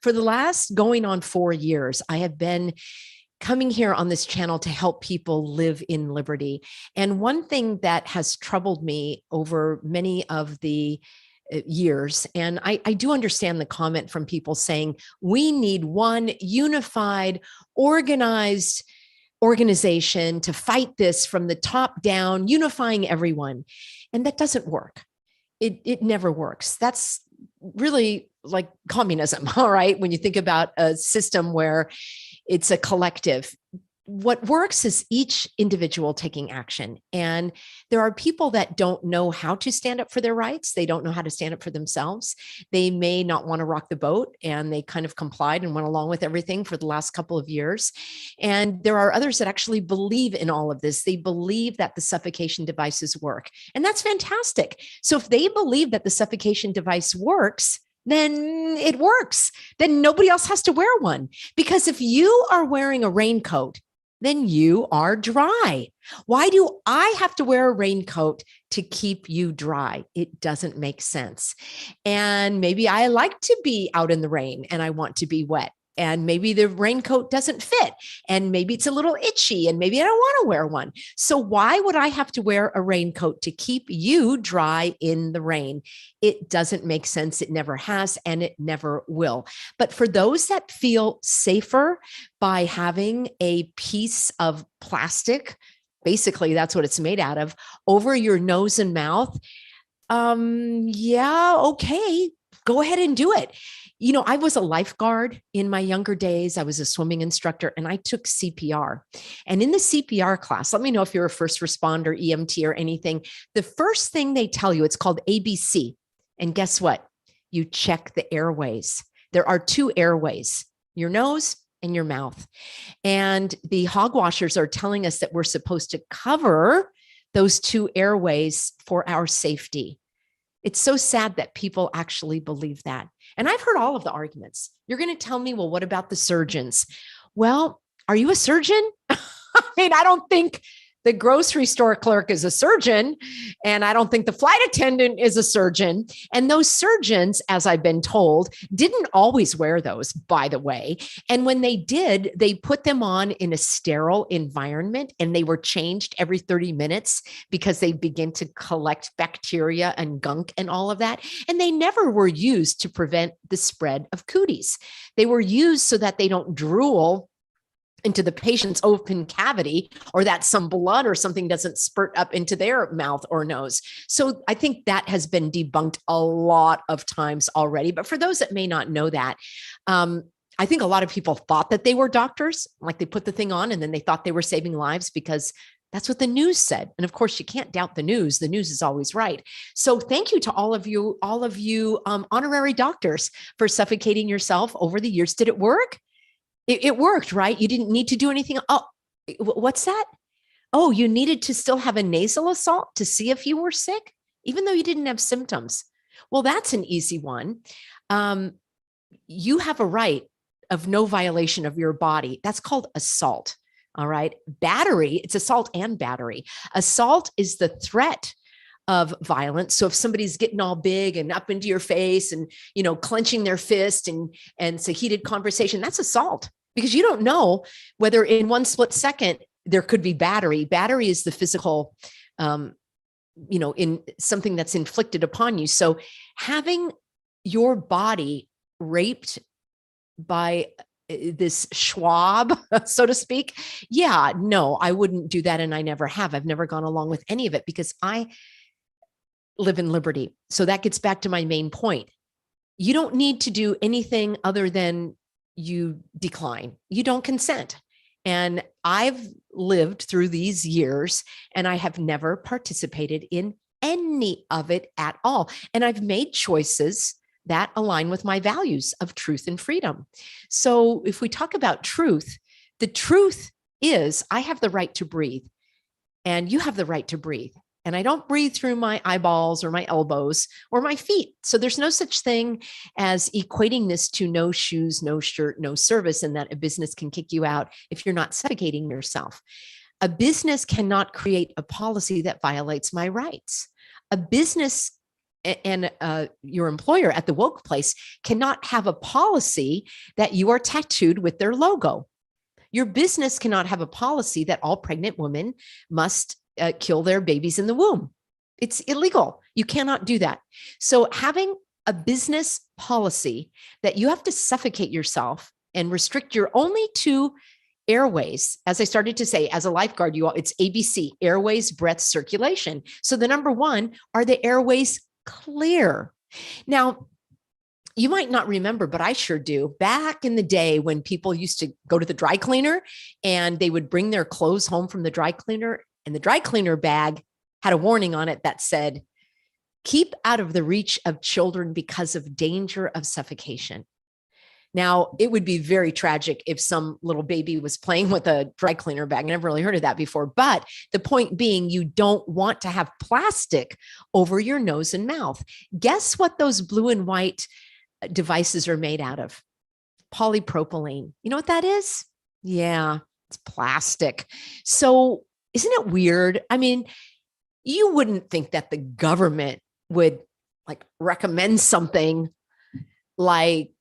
For the last going on 4 years, I have been coming here on this channel to help people live in liberty. And one thing that has troubled me over many of the years, and I do understand the comment from people saying, we need one unified, organized organization to fight this from the top down, unifying everyone. And that doesn't work. It never works. That's really like communism, all right? When you think about a system where it's a collective, what works is each individual taking action. And there are people that don't know how to stand up for their rights. They don't know how to stand up for themselves. They may not want to rock the boat, and they kind of complied and went along with everything for the last couple of years. And there are others that actually believe in all of this. They believe that the suffocation devices work, and that's fantastic. So if they believe that the suffocation device works, then it works. Then nobody else has to wear one. Because if you are wearing a raincoat, then you are dry. Why do I have to wear a raincoat to keep you dry? It doesn't make sense. And maybe I like to be out in the rain and I want to be wet. And maybe the raincoat doesn't fit, and maybe it's a little itchy, and maybe I don't want to wear one. So why would I have to wear a raincoat to keep you dry in the rain? It doesn't make sense. It never has, and it never will. But for those that feel safer by having a piece of plastic, basically that's what it's made out of, over your nose and mouth, yeah, okay, go ahead and do it. You know, I was a lifeguard in my younger days. I was a swimming instructor, and I took CPR. And in the CPR class, let me know if you're a first responder, EMT, or anything. The first thing they tell you, it's called ABC. And guess what? You check the airways. There are 2 airways, your nose and your mouth. And the hogwashers are telling us that we're supposed to cover those 2 airways for our safety. It's so sad that people actually believe that. And I've heard all of the arguments. You're going to tell me, well, what about the surgeons? Well, are you a surgeon? I mean, I don't think the grocery store clerk is a surgeon, and I don't think the flight attendant is a surgeon. And those surgeons, as I've been told, didn't always wear those, by the way. And when they did, they put them on in a sterile environment, and they were changed every 30 minutes because they begin to collect bacteria and gunk and all of that. And they never were used to prevent the spread of cooties. They were used so that they don't drool into the patient's open cavity, or that some blood or something doesn't spurt up into their mouth or nose. So I think that has been debunked a lot of times already. But for those that may not know that, I think a lot of people thought that they were doctors, like they put the thing on and then they thought they were saving lives because that's what the news said. And of course, you can't doubt the news. The news is always right. So thank you to all of you honorary doctors for suffocating yourself over the years. Did it work? It worked, right? You didn't need to do anything. Oh, what's that? Oh, you needed to still have a nasal assault to see if you were sick, even though you didn't have symptoms. Well, that's an easy one. You have a right of no violation of your body. That's called assault. All right. Battery, it's assault and battery. Assault is the threat of violence. So if somebody's getting all big and up into your face and, you know, clenching their fist and it's a heated conversation, that's assault, because you don't know whether in one split second there could be battery. Battery is the physical, in something that's inflicted upon you. So having your body raped by this Schwab, so to speak. Yeah, no, I wouldn't do that. And I never have. I've never gone along with any of it because I live in liberty. So that gets back to my main point. You don't need to do anything other than you decline. You don't consent. And I've lived through these years and I have never participated in any of it at all. And I've made choices that align with my values of truth and freedom. So if we talk about truth, the truth is I have the right to breathe and you have the right to breathe. And I don't breathe through my eyeballs or my elbows or my feet. So there's no such thing as equating this to no shoes, no shirt, no service, and that a business can kick you out if you're not suffocating yourself. A business cannot create a policy that violates my rights. A business and your employer at the woke place cannot have a policy that you are tattooed with their logo. Your business cannot have a policy that all pregnant women must kill their babies in the womb. It's illegal. You cannot do that. So having a business policy that you have to suffocate yourself and restrict your only two airways, as I started to say, as a lifeguard, it's ABC, airways, breath, circulation. So the number one, are the airways clear? Now, you might not remember, but I sure do. Back in the day when people used to go to the dry cleaner and they would bring their clothes home from the dry cleaner, and the dry cleaner bag had a warning on it that said, keep out of the reach of children because of danger of suffocation. Now, it would be very tragic if some little baby was playing with a dry cleaner bag. I never really heard of that before. But the point being, you don't want to have plastic over your nose and mouth. Guess what those blue and white devices are made out of? Polypropylene. You know what that is? Yeah, it's plastic. So isn't it weird? I mean, you wouldn't think that the government would like recommend something like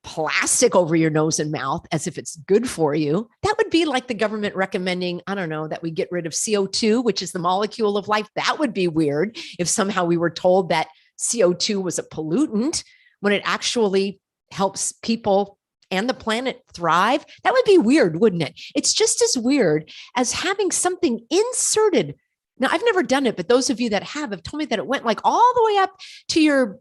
plastic over your nose and mouth as if it's good for you. That would be like the government recommending, I don't know, that we get rid of CO2, which is the molecule of life. That would be weird if somehow we were told that CO2 was a pollutant when it actually helps people and the planet thrive. That would be weird, wouldn't it? It's just as weird as having something inserted. Now, I've never done it, but those of you that have told me that it went like all the way up to your,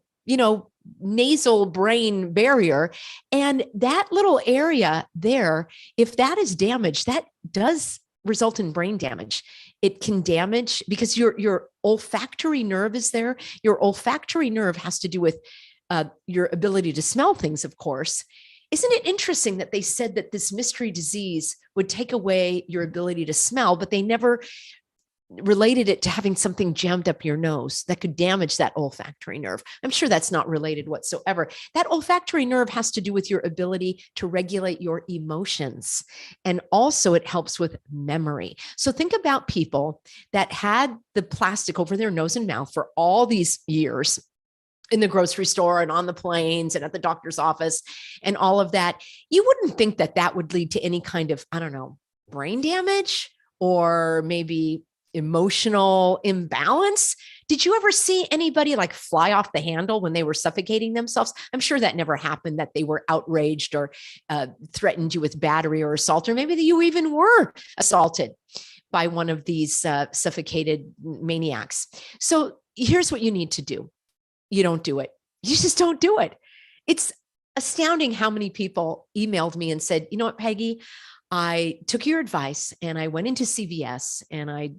nasal brain barrier. And that little area there, if that is damaged, that does result in brain damage. It can damage because your olfactory nerve is there. Your olfactory nerve has to do with your ability to smell things, of course. Isn't it interesting that they said that this mystery disease would take away your ability to smell, but they never related it to having something jammed up your nose that could damage that olfactory nerve? I'm sure that's not related whatsoever. That olfactory nerve has to do with your ability to regulate your emotions. And also it helps with memory. So think about people that had the plastic over their nose and mouth for all these years in the grocery store and on the planes and at the doctor's office and all of that. You wouldn't think that that would lead to any kind of, I don't know, brain damage or maybe emotional imbalance. Did you ever see anybody like fly off the handle when they were suffocating themselves? I'm sure that never happened, that they were outraged or threatened you with battery or assault, or maybe that you even were assaulted by one of these suffocated maniacs. So here's what you need to do. You don't do it. You just don't do it. It's astounding how many people emailed me and said, you know what, Peggy, I took your advice and I went into CVS and I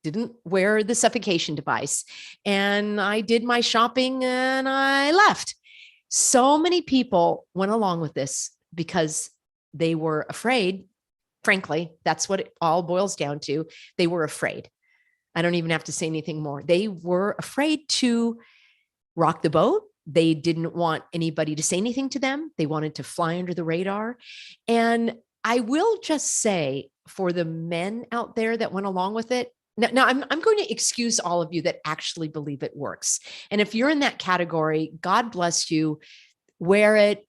didn't wear the suffocation device and I did my shopping and I left. So many people went along with this because they were afraid. Frankly, that's what it all boils down to. They were afraid. I don't even have to say anything more. They were afraid to rock the boat. They didn't want anybody to say anything to them. They wanted to fly under the radar. And I will just say, for the men out there that went along with it, now I'm going to excuse all of you that actually believe it works. And if you're in that category, God bless you. Wear it,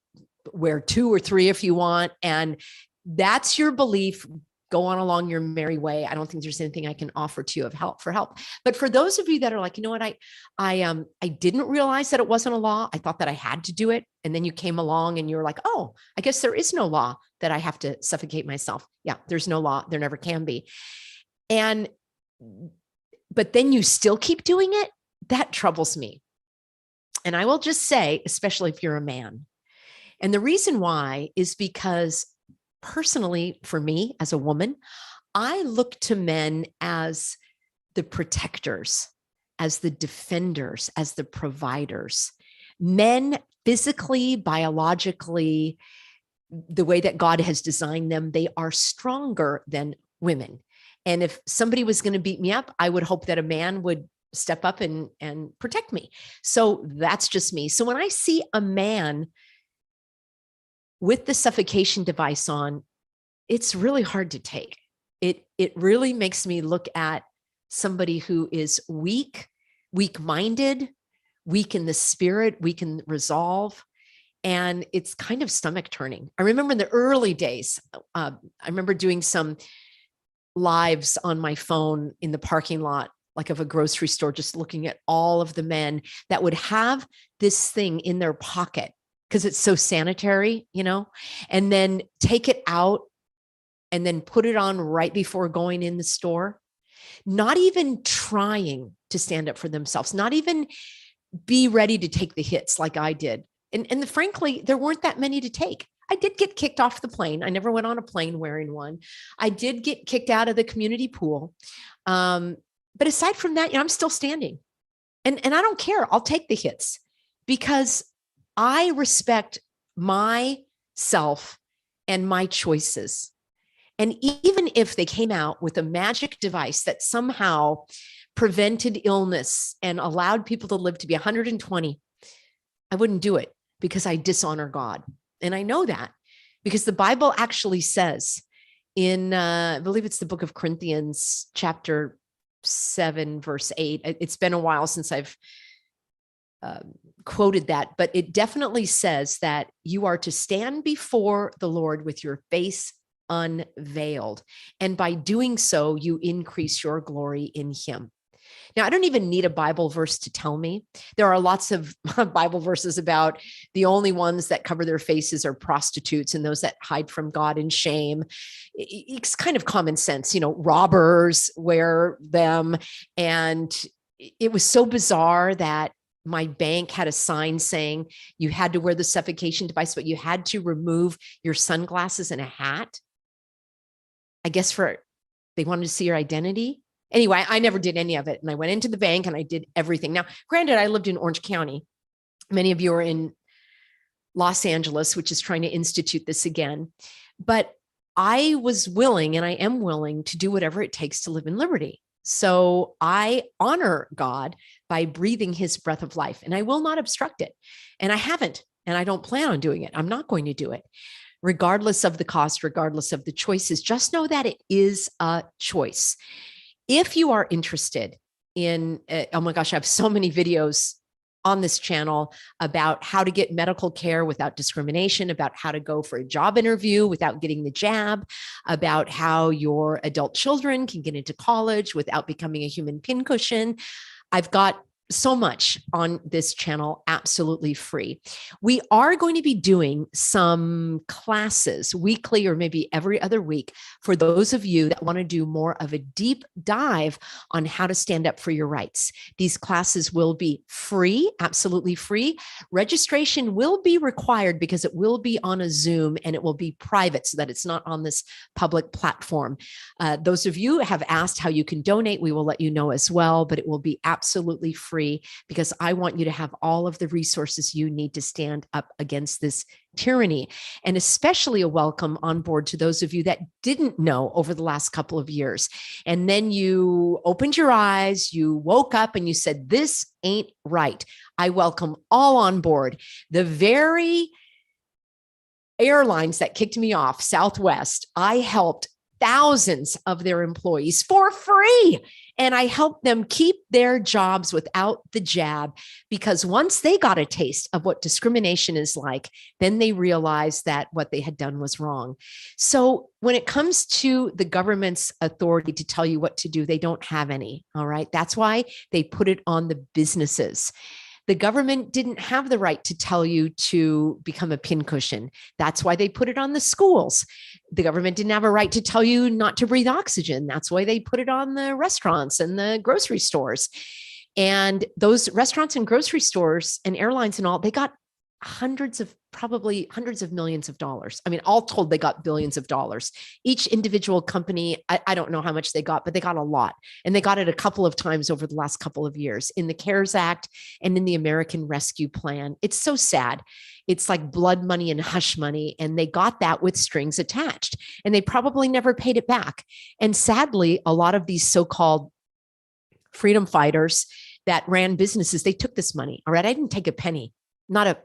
wear 2 or 3 if you want. And that's your belief. Go on along your merry way. I don't think there's anything I can offer to you of help. But for those of you that are like, you know what, I didn't realize that it wasn't a law. I thought that I had to do it. And then you came along and you're like, oh, I guess there is no law that I have to suffocate myself. Yeah, there's no law. There never can be. But then you still keep doing it. That troubles me. And I will just say, especially if you're a man. And the reason why is because personally, for me as a woman, I look to men as the protectors, as the defenders, as the providers. Men physically, biologically, the way that God has designed them, they are stronger than women. And if somebody was going to beat me up, I would hope that a man would step up and protect me. So that's just me. So when I see a man with the suffocation device on, it's really hard to take. It really makes me look at somebody who is weak-minded, weaken the spirit, weaken resolve. And it's kind of stomach turning. I remember in the early days, I remember doing some lives on my phone in the parking lot, like of a grocery store, just looking at all of the men that would have this thing in their pocket because it's so sanitary, and then take it out and then put it on right before going in the store, not even trying to stand up for themselves, not even be ready to take the hits like I did. And frankly, there weren't that many to take. I did get kicked off the plane. I never went on a plane wearing one. I did get kicked out of the community pool. But aside from that, I'm still standing. And I don't care. I'll take the hits because I respect myself and my choices. And even if they came out with a magic device that somehow prevented illness and allowed people to live to be 120, I wouldn't do it because I dishonor God. And I know that because the Bible actually says in, I believe it's the book of Corinthians, chapter 7, verse 8. It's been a while since I've quoted that, but it definitely says that you are to stand before the Lord with your face unveiled. And by doing so, you increase your glory in him. Now, I don't even need a Bible verse to tell me. There are lots of Bible verses about the only ones that cover their faces are prostitutes and those that hide from God in shame. It's kind of common sense, robbers wear them. And it was so bizarre that my bank had a sign saying you had to wear the suffocation device, but you had to remove your sunglasses and a hat. I guess they wanted to see your identity. Anyway, I never did any of it. And I went into the bank and I did everything. Now, granted, I lived in Orange County. Many of you are in Los Angeles, which is trying to institute this again. But I was willing, and I am willing to do whatever it takes to live in liberty. So I honor God by breathing his breath of life, and I will not obstruct it. And I haven't, and I don't plan on doing it. I'm not going to do it. Regardless of the cost, regardless of the choices, just know that it is a choice. If you are interested in, oh my gosh, I have so many videos on this channel about how to get medical care without discrimination, about how to go for a job interview without getting the jab, about how your adult children can get into college without becoming a human pincushion. I've got so much on this channel, absolutely free. We are going to be doing some classes weekly or maybe every other week for those of you that want to do more of a deep dive on how to stand up for your rights. These classes will be free, absolutely free. Registration will be required because it will be on a Zoom and it will be private so that it's not on this public platform. Those of you have asked how you can donate. We will let you know as well, but it will be absolutely free because I want you to have all of the resources you need to stand up against this tyranny, and especially a welcome on board to those of you that didn't know over the last couple of years. And then you opened your eyes, you woke up and you said, this ain't right. I welcome all on board. The very airlines that kicked me off, Southwest, I helped thousands of their employees for free. And I helped them keep their jobs without the jab, because once they got a taste of what discrimination is like, then they realized that what they had done was wrong. So when it comes to the government's authority to tell you what to do, they don't have any. All right. That's why they put it on the businesses. The government didn't have the right to tell you to become a pincushion. That's why they put it on the schools. The government didn't have a right to tell you not to breathe oxygen. That's why they put it on the restaurants and the grocery stores. And those restaurants and grocery stores and airlines and all, they got probably hundreds of millions of dollars. I mean, all told, they got billions of dollars. Each individual company, I don't know how much they got, but they got a lot. And they got it a couple of times over the last couple of years in the CARES Act and in the American Rescue Plan. It's so sad. It's like blood money and hush money. And they got that with strings attached. And they probably never paid it back. And sadly, a lot of these so-called freedom fighters that ran businesses, they took this money. All right. I didn't take a penny, not a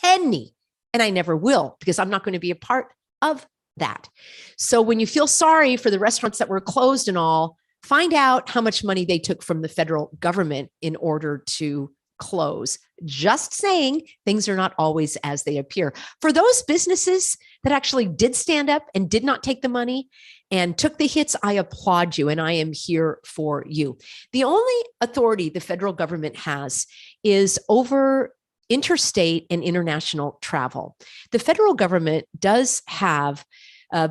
penny. And I never will, because I'm not going to be a part of that. So when you feel sorry for the restaurants that were closed and all, find out how much money they took from the federal government in order to close. Just saying, things are not always as they appear. For those businesses that actually did stand up and did not take the money and took the hits, I applaud you, and I am here for you. The only authority the federal government has is over interstate and international travel. The federal government does have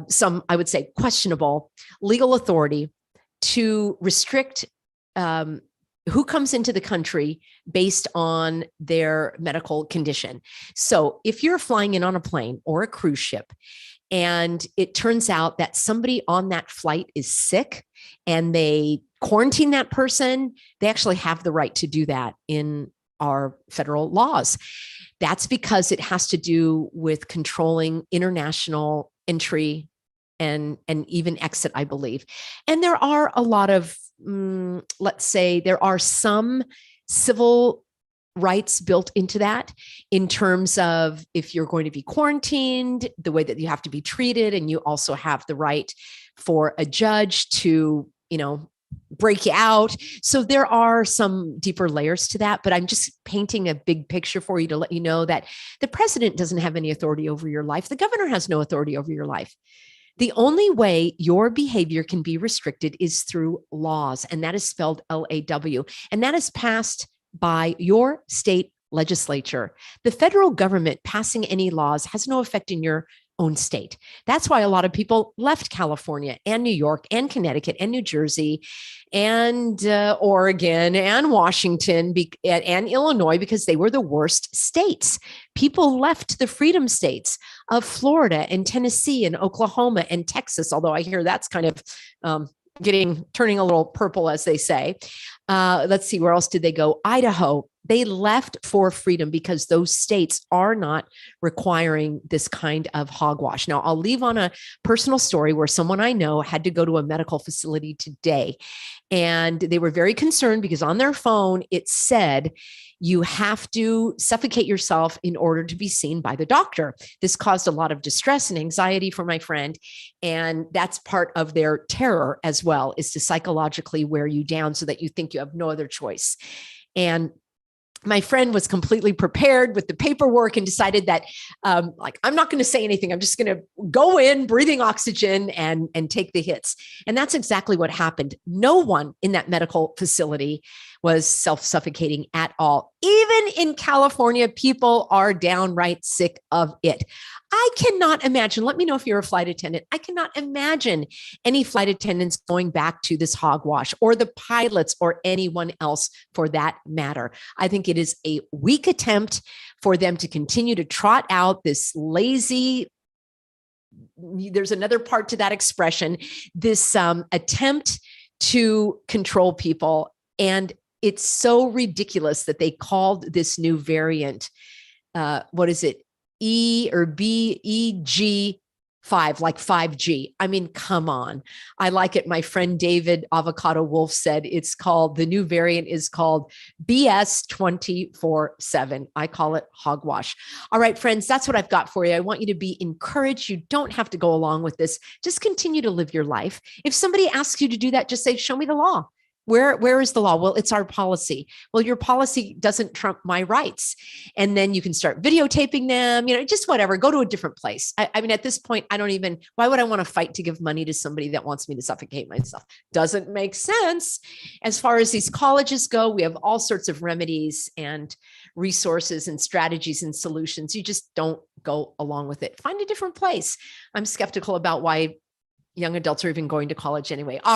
some, I would say, questionable legal authority to restrict who comes into the country based on their medical condition. So if you're flying in on a plane or a cruise ship, and it turns out that somebody on that flight is sick and they quarantine that person, they actually have the right to do that in our federal laws. That's because it has to do with controlling international entry and even exit, I believe. And there are a lot of, let's say, there are some civil rights built into that in terms of if you're going to be quarantined, the way that you have to be treated, and you also have the right for a judge to, break you out. So there are some deeper layers to that, but I'm just painting a big picture for you to let you know that the president doesn't have any authority over your life. The governor has no authority over your life. The only way your behavior can be restricted is through laws, and that is spelled LAW, and that is passed by your state legislature. The federal government passing any laws has no effect in your own state. That's why a lot of people left California and New York and Connecticut and New Jersey and Oregon and Washington and Illinois, because they were the worst states. People left the freedom states of Florida and Tennessee and Oklahoma and Texas, although I hear that's kind of turning a little purple, as they say. Let's see, where else did they go? Idaho. They left for freedom because those states are not requiring this kind of hogwash. Now, I'll leave on a personal story where someone I know had to go to a medical facility today, and they were very concerned because on their phone, it said, you have to suffocate yourself in order to be seen by the doctor. This caused a lot of distress and anxiety for my friend. And that's part of their terror as well, is to psychologically wear you down so that you think you have no other choice. And my friend was completely prepared with the paperwork and decided that, I'm not going to say anything. I'm just going to go in breathing oxygen and take the hits. And that's exactly what happened. No one in that medical facility was self-suffocating at all. Even in California, people are downright sick of it. I cannot imagine, let me know if you're a flight attendant, I cannot imagine any flight attendants going back to this hogwash, or the pilots, or anyone else for that matter. I think it is a weak attempt for them to continue to trot out this lazy, there's another part to that expression, this attempt to control people. And it's so ridiculous that they called this new variant, what is it? E or B, E, G, 5, like 5G. I mean, come on. I like it. My friend David Avocado Wolf said the new variant is called BS 24/7. I call it hogwash. All right, friends, that's what I've got for you. I want you to be encouraged. You don't have to go along with this. Just continue to live your life. If somebody asks you to do that, just say, show me the law. Where is the law? Well, it's our policy. Well, your policy doesn't trump my rights. And then you can start videotaping them, just whatever, go to a different place. I mean, at this point, why would I want to fight to give money to somebody that wants me to suffocate myself? Doesn't make sense. As far as these colleges go, we have all sorts of remedies and resources and strategies and solutions. You just don't go along with it. Find a different place. I'm skeptical about why young adults are even going to college anyway. All